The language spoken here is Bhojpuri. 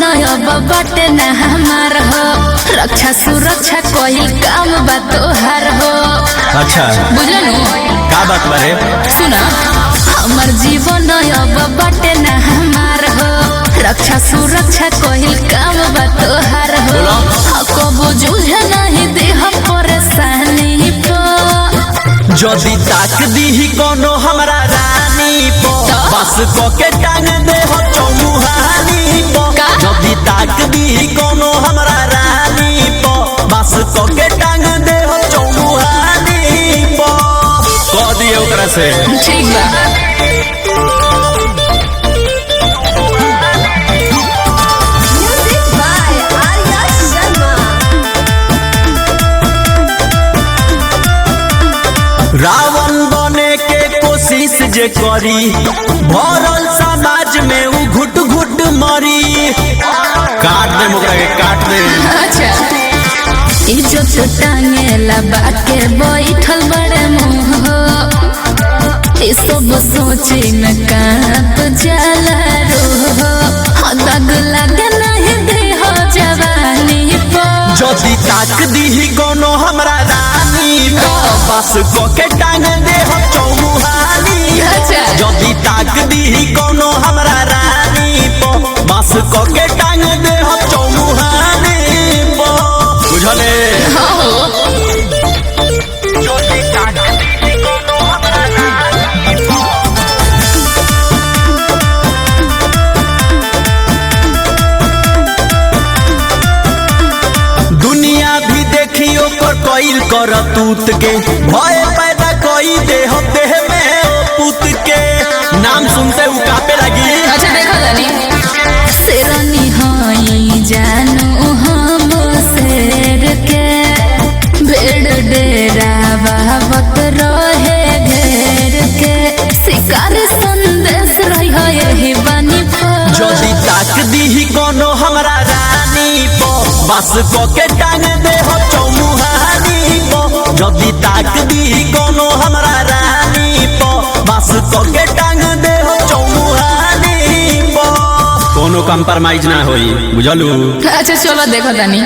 अब बटे न हमार हो, रक्षा सुरक्षा कोई काम बा तोहार हो। अच्छा बुझलू का बात बारे? सुना, हमर जीवन अब बटे न हमार हो, रक्षा सुरक्षा कोई काम बा तोहार हो। कबो जूझे नहीं देह परेशानी पो, जदि ताक दी कोनो हमरा रानी पो, बस को के टांग दे हो चौमुहानी पो। जदि ताक दी कोनो हमरा रानी पो, बस को के टांग दे हो चौमुहानी पो। कह दिए ओकरा से ठीक बा। रावण बने के कोशिश जे करी, भरल समाज में उ घुट घुट मरी। काट दे मुकरा के काट दे। अच्छा इज्जत टांगेला बाके बैठल बड़े मुँह हो, ये सब सोचे में कांप जाला रोह। दग लगे नहीं दे हो जवानी पो, जदि ताक दी कोनो हमरा रानी पो, बस को के टांग दे हो चौमुहानी। जदि ताक दी कोनो हमरा रानी पो, बस को के टांग दे हो चौमुहानी पो। बुझले? जदि ताक दी कोनो हमरा रानी पो। दुनिया भी देखियो पर कोइल कर तूत के, भय पैदा कोई दे हो देह में ओ पुत के। नाम सुनते उ कापे लगी। अच्छा देखो जानी, शेरनी हई जानू हम शेर के, भेड़ डेरा बाबत रहे घेर के, शिकार संदेश रही है यही बनी पो। जदि ताक दी कोनो हमरा रानी पो, बस को के टांग दे हो चौमुहानी पो। जदि ताक दी कोनो हमरा रानी पो, बस को के टांग दे हो चौमुहानी पो। कोनो कंप्रोमाइज ना होई, बुझलू? अच्छा चलो देखो जानी।